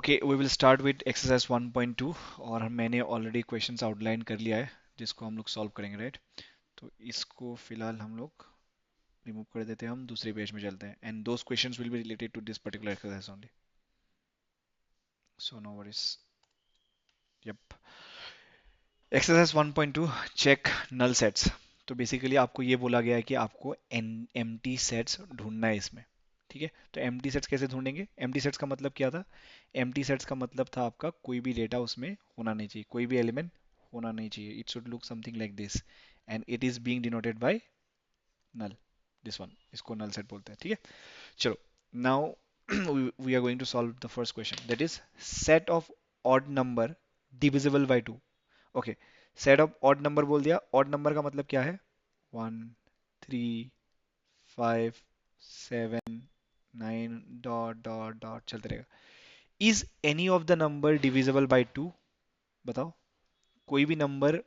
Okay, we will start with exercise 1.2 और मैंने already questions outline कर लिया है जिसको हम लोग सॉल्व करेंगे, राइट? तो इसको फिलहाल हम लोग रिमूव कर देते हैं, हम दूसरे पेज में चलते हैं and those questions will be related to this particular exercise only, so no worries. Yup, exercise 1.2, check null sets. तो बेसिकली आपको ये बोला गया है कि आपको एम्प्टी सेट्स ढूंढना है इसमें, ठीक है? तो एम्प्टी सेट्स कैसे ढूंढेंगे? एम्प्टी सेट्स का मतलब क्या था? एम्प्टी सेट्स का मतलब था आपका कोई भी डेटा उसमें होना नहीं चाहिए, कोई भी एलिमेंट होना नहीं चाहिए। It should look something like this and it is being denoted by null, this one, इसको नल सेट बोलते हैं, ठीक है? चलो, now we are going to solve the first question, that is set of odd number divisible by 2। Okay, set of odd number बोल दिया। Odd number का मतलब क्या है? 1 3 5 7 9 डॉट डॉट डॉट चलते रहेगा। Is any of the number divisible by 2? बताओ, कोई भी नंबर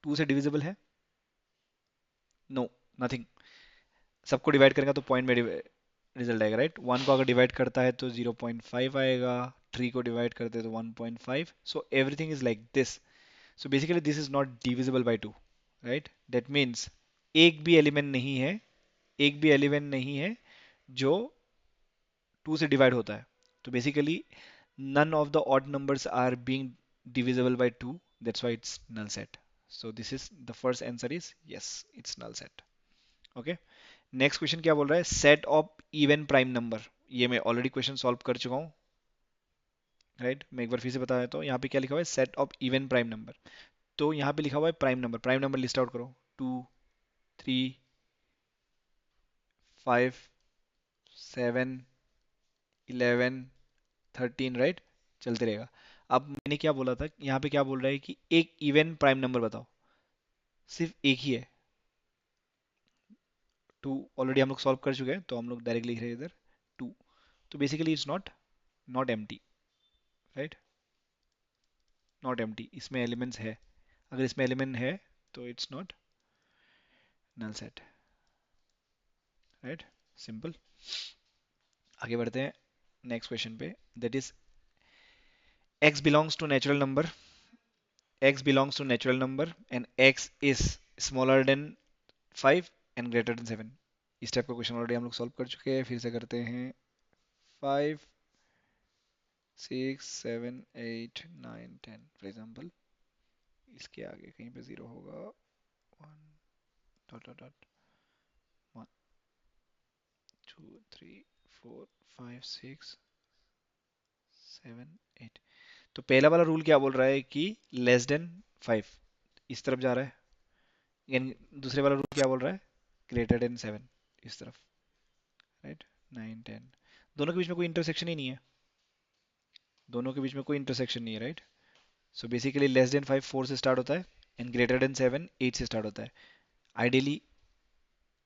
2 से डिविजिबल है? No, nothing. सबको डिवाइड करेगा तो पॉइंट में रिजल्ट आएगा, राइट? 1 को अगर डिवाइड करता है तो 0.5 आएगा, 3 को डिवाइड करते हैं तो 1.5, so everything is like this. So basically this is not divisible by 2, right? That means एक भी एलिमेंट नहीं है, एक भी एलिमेंट नहीं है जो 2 से डिवाइड होता है। तो basically none of the odd numbers are being divisible by 2, that's why it's null set. So this is the first answer is yes, it's null set. Okay, next question क्या बोल रहा है? Set of even prime number. ये मैं already question solve कर चुका हूँ, right? मैं एक बार फिर से बता देता हूँ। यहाँ पे क्या लिखा हुआ है? Set of even prime number. तो यहाँ पे लिखा हुआ है prime number. Prime number list out करो। 2 3 5 7 11 13, राइट? चलते रहेगा। अब मैंने क्या बोला था, यहाँ पे क्या बोल रहा है कि एक इवन प्राइम नंबर बताओ। सिर्फ एक ही है। 2 ऑलरेडी हम लोग सॉल्व कर चुके हैं, तो हम लोग डायरेक्ट लिख रहे हैं इधर 2। तो basically it's not not empty, right? Not empty, इसमें एलिमेंट्स है। अगर इसमें एलिमेंट है तो it's not null set, right? Simple. आगे बढ़ते हैं नेक्स्ट क्वेश्चन पे, that is x belongs to natural number. x belongs to natural number and x is smaller than 5 and greater than 7। इस टाइप का क्वेश्चन ऑलरेडी हम लोग solve कर चुके हैं, फिर से करते हैं। 5 6 7 8 9 10 फॉर एग्जाम्पल, इसके आगे कहीं पे जीरो होगा। 1 2 3 4 5 6 7 8। तो पहला वाला रूल क्या बोल रहा है कि लेस देन 5 इस तरफ जा रहा है, यानी दूसरे वाला रूल क्या बोल रहा है? ग्रेटर देन 7 इस तरफ, राइट? 9 10, दोनों के बीच में कोई इंटरसेक्शन ही नहीं है। दोनों के बीच में कोई इंटरसेक्शन नहीं है, right? So basically less than 5 4 से स्टार्ट होता है एंड ग्रेटर देन 7 8 से स्टार्ट होता है। Ideally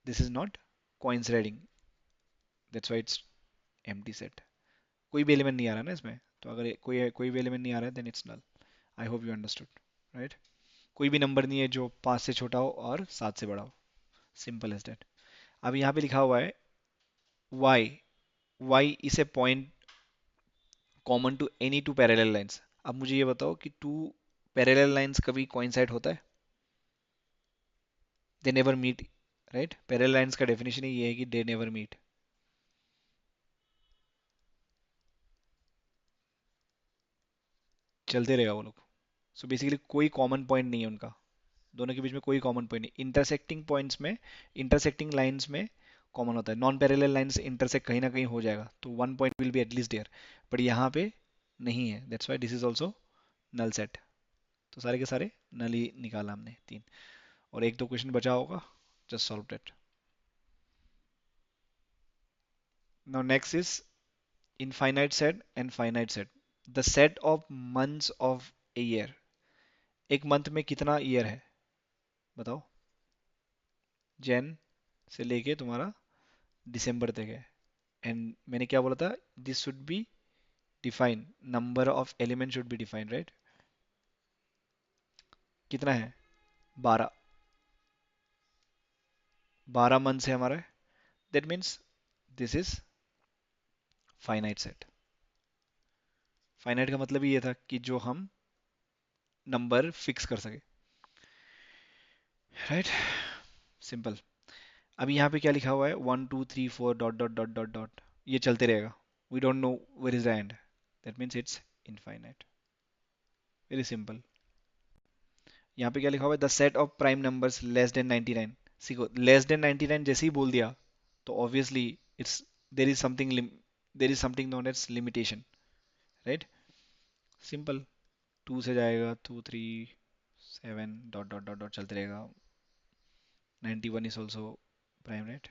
this is not coinciding, that's why it's empty set. कोई भी एलिमेंट नहीं आ रहा है ना इसमें, तो अगर कोई भी एलिमेंट नहीं आ रहा है then it's null. I hope you understood, right? कोई भी नंबर नहीं है जो 5 से छोटा हो और 7 से बड़ा हो, सिंपल एज दैट। अब यहाँ पे लिखा हुआ है y, y is a point common to any two parallel lines. अब मुझे ये बताओ कि टू पैरेलल लाइंस कभी कोइंसाइड होता है? They never meet, right? Parallel lines का डेफिनेशन ही ये है कि दे नेवर मीट। चलते रहेगा वो लोग। सो बेसिकली कोई कॉमन पॉइंट नहीं है उनका, दोनों के बीच में कोई कॉमन पॉइंट नहीं। इंटरसेक्टिंग पॉइंट्स में, इंटरसेक्टिंग लाइंस में कॉमन होता है। नॉन पैरेलल लाइंस इंटरसेक्ट कहीं ना कहीं हो जाएगा तो one point will be at least there, but यहाँ पे नहीं है, that's why this is also null set. तो सारे के सारे नल ही निकाला हमने, 3। और एक दो क्वेश्चन बचा होगा, just solve that. Now next is infinite set and finite set. The set of months of a year. एक मंथ में कितना ईयर है बताओ? जैन से लेके तुम्हारा दिसंबर तक है। एंड मैंने क्या बोला था? This should be define, number of element should be define, right? कितना है? 12। 12 मंथ है हमारा, that means this is finite set. Finite का मतलब ये था कि जो हम नंबर फिक्स कर सके, राइट? सिंपल। अभी यहाँ पे क्या लिखा हुआ है, 1 2 3 4 dot dot dot dot dot, ये चलते रहेगा। We don't know where is the end, that means it's infinite. Very simple. यहाँ पे क्या लिखा हुआ है, the set of prime numbers less than 99। सीखो, लेस देन 99 जैसे ही बोल दिया तो obviously it's, there is something, there is something known as limitation, right? Simple. 2 से जाएगा, 2 3 7 डॉट डॉट डॉट डॉट चलते रहेगा। 91 is also prime, right?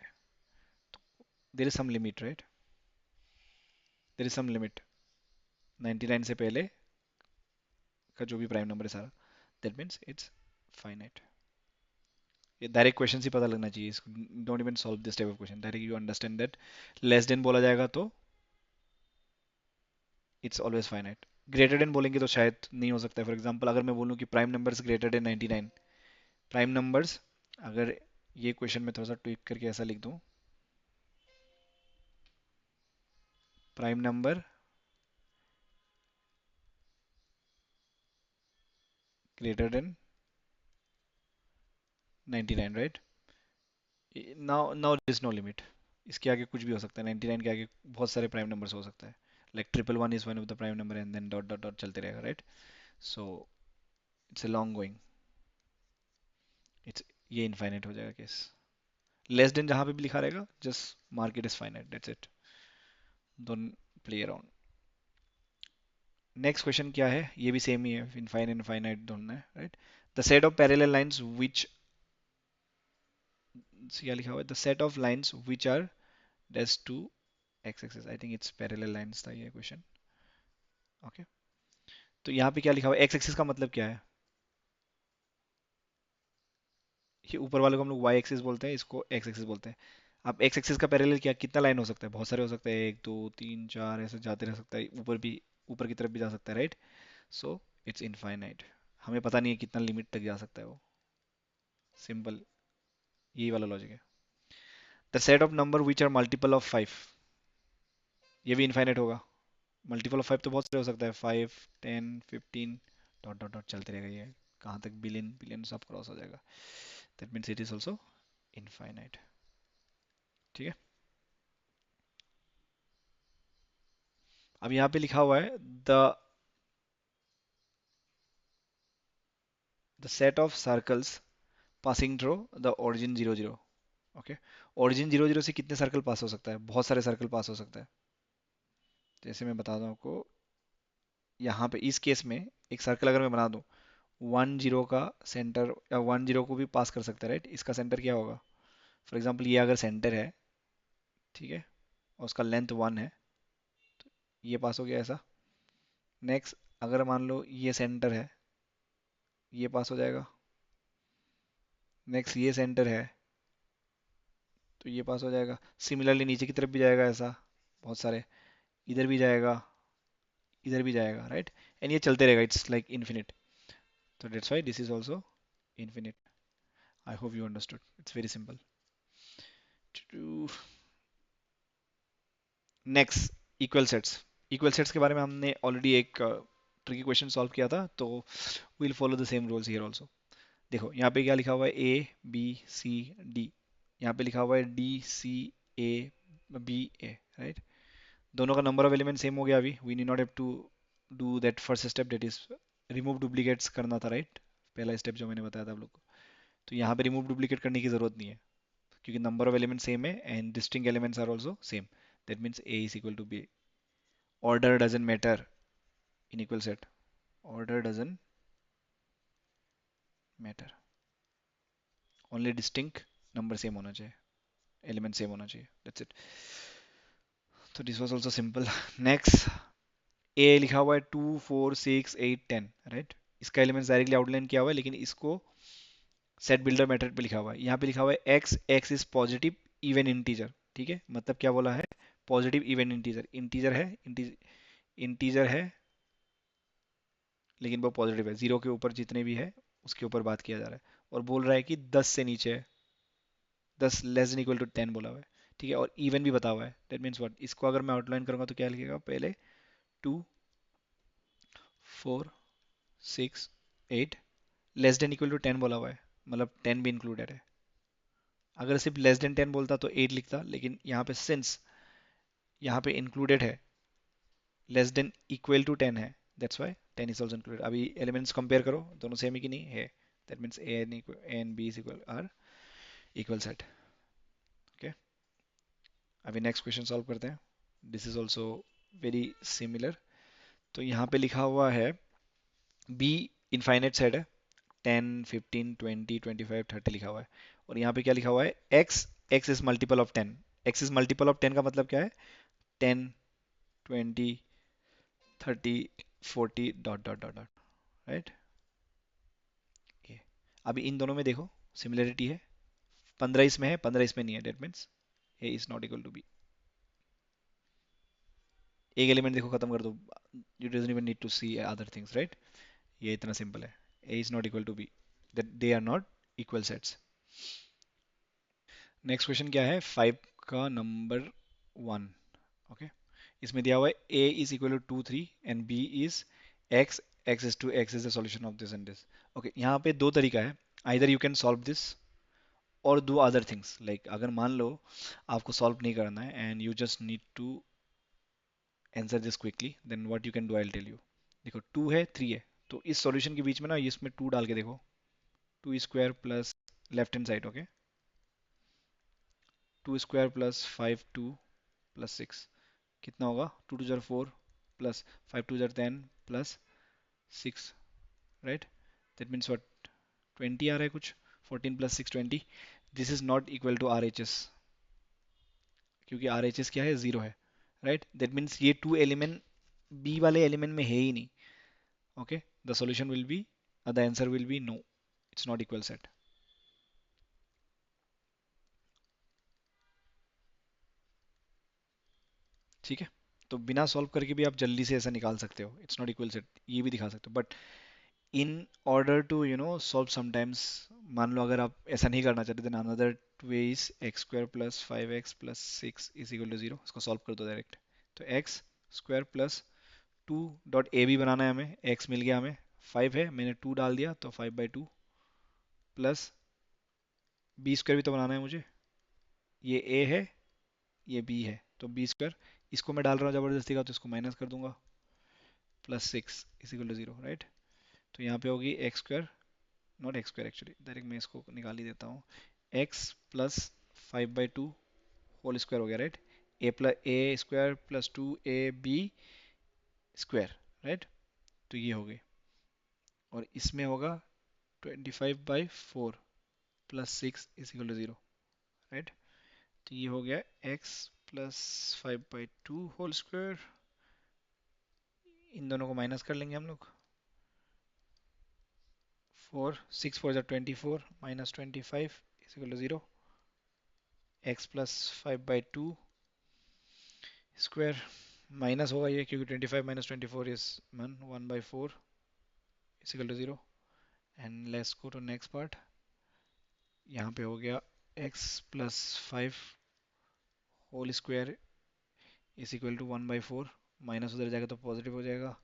There is some limit, right? There is some limit. 99 से पहले का जो भी प्राइम नंबर है सारा, दैट मीन्स इट्स फाइनाइट। ये डायरेक्ट क्वेश्चन से पता लगना चाहिए इसको, don't even solve this type of question, direct you understand that less than बोला जाएगा तो it's always finite. Greater than बोलेंगे तो शायद नहीं हो सकता है। फॉर एग्जांपल अगर मैं बोलूँ कि prime numbers greater than 99, prime numbers, अगर ये क्वेश्चन में थोड़ा सा ट्विक करके ऐसा लिख दूं, prime number greater than 99, right? Now now there is no limit. इसके आगे कुछ भी हो सकता है, 99 के आगे बहुत सारे प्राइम नंबर्स हो सकता है। Like 111 is one of the prime number and then dot dot dot चलते रहेगा, right? So it's a long going, it's, ये इनफाइनाइट हो जाएगा केस। लेस देन जहां पे भी लिखा रहेगा just mark it is finite, that's it, don't play around. Next question क्या है, ये भी सेम ही है, इनफाइनाइट इनफाइनाइट दोनों है, right? The set of parallel lines which, क्या लिखा हुआ है, the set of lines which are dash to x axis, I think it's parallel lines था ये क्वेश्चन। ओके, तो यहाँ पे क्या लिखा हुआ है, एक्स एक्सिस का मतलब क्या है? ये ऊपर वाले को हम लोग वाई एक्सिस बोलते हैं, इसको एक्स एक्सिस बोलते हैं। अब एक्स एक्सिस का पैरेलल क्या, कितना लाइन हो सकता है? बहुत सारे हो सकते हैं, 1 2 3 4 ऐसे जाते रह सकता है, ऊपर भी, ऊपर की तरफ भी जा सकता है, राइट? So it's infinite. हमें पता नहीं है कितना लिमिट तक जा सकता है वो। सिंपल, यही वाला लॉजिक है। The set of number which are multiple of 5, ये भी इनफाइनाइट होगा। मल्टीपल ऑफ 5 तो बहुत सारे हो सकता है, 5 10 15 डॉट डॉट डॉट चलते रहेगा ये, कहाँ तक बिलियन बिलियन सब क्रॉस हो जाएगा, that means it is also infinite. ठीक है। अब यहाँ पे लिखा हुआ है the the set of circles passing through the origin 0 0। Okay, origin 0 0 से कितने सर्कल पास हो सकता है? बहुत सारे सर्कल पास हो सकता है। जैसे मैं बता दूं आपको, यहाँ पे इस केस में एक सर्कल अगर मैं बना दूं, 1 0 का सेंटर, या 1 0 को भी पास कर सकता है, राइट? इसका सेंटर क्या होगा? फॉर एग्जाम्पल ये अगर सेंटर है, ठीक है, और उसका लेंथ 1 है, ये पास हो गया ऐसा। नेक्स्ट, अगर मान लो ये सेंटर है, ये पास हो जाएगा। नेक्स्ट ये सेंटर है, तो ये पास हो जाएगा। सिमिलरली नीचे की तरफ भी जाएगा ऐसा, बहुत सारे, इधर भी जाएगा, इधर भी जाएगा, राइट? एंड ये चलते रहेगा, इट्स लाइक इन्फिनिट। तो that's why this is also infinite. I hope you understood, it's very simple. Next, equal sets. Equal sets के बारे में हमने ऑलरेडी एक ट्रिकी क्वेश्चन सॉल्व किया था, तो will follow the same rules here also. देखो यहाँ पे क्या लिखा हुआ है, ए बी सी डी, यहाँ पे लिखा हुआ है D C A B A, right? दोनों का नंबर ऑफ एलिमेंट सेम हो गया। अभी we need not have to do that first step, that is remove duplicates करना था, राइट? पहला स्टेप जो मैंने बताया था आप लोग को। तो यहाँ पे रिमूव डुप्लीकेट करने की जरूरत नहीं है, क्योंकि नंबर ऑफ एलिमेंट सेम है and distinct elements are also same, that means A is equal to B. Order doesn't matter in equal set, order doesn't matter, only distinct number same होना चाहिए, element same होना चाहिए, that's it. तो this was also simple. Next, A लिखा हुआ है 2 4 6 8 10, right? इसका elements directly outline किया हुआ है, लेकिन इसको सेट बिल्डर मेथड पे लिखा हुआ है। यहाँ पे लिखा हुआ है x, x is positive even integer, ठीक है? मतलब क्या बोला है, पॉजिटिव इवन इंटीजर, इंटीजर है, इंटीजर है, लेकिन वो पॉजिटिव है, जीरो के ऊपर जितने भी है उसके ऊपर बात किया जा रहा है। और बोल रहा है कि 10 से नीचे है, 10 लेस देन इक्वल टू 10 बोला हुआ है, ठीक है? और इवन भी बता हुआ है, दैट मीन्स व्हाट, इसको अगर मैं आउटलाइन करूंगा तो क्या लिखेगा, पहले 2 4, 6, 8, लेस देन इक्वल टू 10 बोला हुआ है, मतलब 10 भी इंक्लूडेड है। अगर सिर्फ लेस देन 10 बोलता तो 8 लिखता, लेकिन यहाँ पे सिंस यहाँ पे इंक्लूडेड है, लेस देन इक्वल टू 10 है, that's why 10 is also included. अभी एलिमेंट्स कंपेयर करो, दोनों सेम है कि नहीं है, that means A and B is equal are equal set. Okay, अभी नेक्स्ट क्वेश्चन सॉल्व करते हैं। This is also very similar. तो यहाँ पे लिखा हुआ है बी इनफाइनाइट सेट है, 10, 15, 20, 25, 30 लिखा हुआ है। और यहाँ पे क्या लिखा हुआ है, x, x is multiple of 10। x is multiple of 10 का मतलब क्या है, 10, 20, 30, 40 dot dot dot dot, right. ये अभी इन दोनों में देखो सिमिलरिटी है, 15 इसमें है, 15 इसमें नहीं है, that means A is not equal to B. एक एलिमेंट देखो खत्म कर दो, you doesn't even need to see other things, right. ये इतना सिंपल है, A is not equal to B, that they are not equal sets. Next question क्या है, 5 का नंबर 1। ओके, इसमें दिया हुआ है a is equal to 2 3 and b is x, x is to x is the solution of this and this. Okay, यहाँ पे दो तरीका है, either you can solve this और डू अदर थिंग्स, लाइक अगर मान लो आपको सॉल्व नहीं करना है and you just need to answer this quickly, then what you can do, I will tell you. देखो 2 है 3 है, तो इस सॉल्यूशन के बीच में ना इसमें 2 डाल के देखो, 2 square plus left hand side, okay, 2 square plus 5 2 plus 6 कितना होगा, 2 2 जार 4 प्लस 5 2 जार 10 plus 6, right. That means what, 20 आ रहा है कुछ, 14 plus 6 20। This is not equal to R H S, क्योंकि आर एच एस क्या है, जीरो है, राइट। दैट मीन्स ये टू एलिमेंट बी वाले एलिमेंट में है ही नहीं। Okay, the solution will be, the answer will be no, it's not equal set. ठीक है, तो बिना सॉल्व करके भी आप जल्दी से ऐसा निकाल सकते हो, इट्स नॉट इक्वल सेट, ये भी दिखा सकते हो। But in order to solve sometimes, मान लो अगर आप ऐसा नहीं करना चाहते, then another way is x square plus 5x plus 6 is equal to 0, इसको सॉल्व कर दो डायरेक्ट। तो x square plus 2 dot A B बनाना है हमें, एक्स मिल गया हमें, 5 है, मैंने 2 डाल दिया तो 5/2 प्लस बी स्क्वायर भी तो बनाना है मुझे, ये ए है ये बी है, तो बी स्क्वायर, इसको मैं डाल रहा हूँ जबरदस्ती का, तो इसको माइनस कर दूंगा, plus 6 is equal to 0, right. तो यहाँ पे होगी x square, not x square actually, direct मैं इसको निकाल ही देता हूँ, एक्स प्लस 5/2 होल स्क्वायर हो गया, right. A plus A square plus 2ab square, right. तो ये हो गई, और इसमें होगा 25/4 plus 6 is equal to 0, right. तो ये हो गया x प्लस 5/2 होल स्क्वायर, इन दोनों को माइनस कर लेंगे हम लोग, 4 6 4 24 minus 25 is equal to 0, x plus 5/2 square, minus होगा ये क्योंकि 25 minus 24 is 1/4 is equal to 0। And let's go to next part, यहाँ पे हो गया x plus 5 whole square is equal to 1/4, minus उधर जाएगा तो पॉजिटिव हो जाएगा,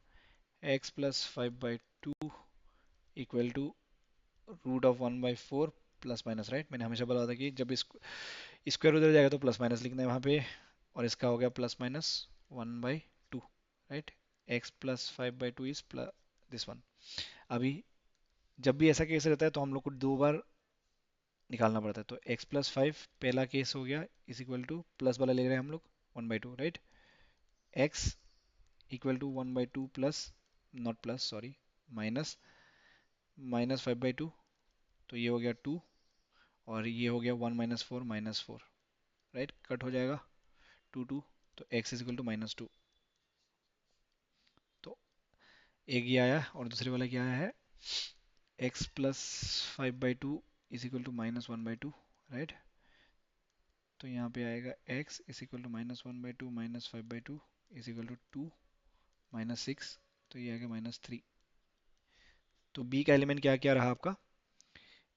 x plus 5/2 equal to root of 1/4 plus minus, right. मैंने हमेशा बोला था कि जब इस स्क्वायर उधर जाएगा तो प्लस माइनस लिखना है वहाँ पे, और इसका हो गया plus minus 1/2, right. x plus 5/2 is plus this one. अभी जब भी ऐसा केस रहता है तो हम लोग को दो बार निकालना पड़ता है, तो x प्लस 5 पहला केस हो गया इज इक्वल टू प्लस वाला ले रहे हैं हम लोग 1/2, right. x equal to 1/2 plus, not plus sorry, minus minus 5/2, तो ये हो गया 2, और ये हो गया 1 माइनस 4 माइनस 4, राइट, कट हो जाएगा 2 2, तो x इज इक्वल टू -2। तो एक ये आया और दूसरे वाला क्या आया है, x plus 5/2 is equal to -1/2, right. तो यहाँ पे आएगा x is equal to -1/2 -5/2 is equal to 2 -6, तो ये आएगा -3। तो b का एलिमेंट क्या क्या रहा आपका,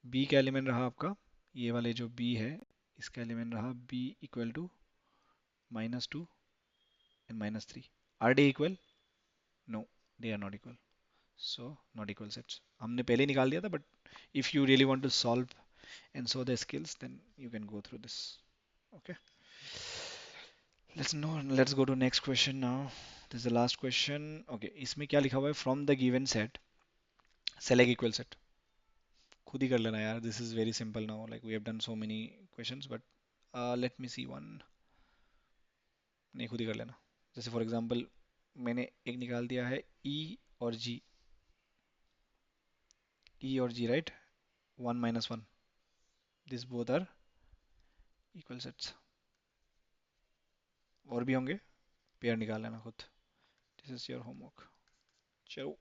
b का एलिमेंट रहा आपका, ये वाले जो b है, इसका एलिमेंट रहा b equal to -2 and -3। Are they equal, no, they are not equal. So not equal sets हमने पहले ही निकाल दिया था, but if you really want to solve and show the skills, then you can go through this. Okay, let's go to next question now. This is the last question. Okay, इसमें क्या लिखा हुआ है? From the given set select equal set. खुद ही कर लेना यार, this is very simple now, like we have done so many questions, but let me see one. नहीं, खुद ही कर लेना. जैसे फॉर एग्जांपल मैंने एक निकाल दिया है E और G. E और G, राइट? 1 - 1, this both are equal sets. और भी होंगे, पेयर निकाल लेना खुद. This is your homework. चलो.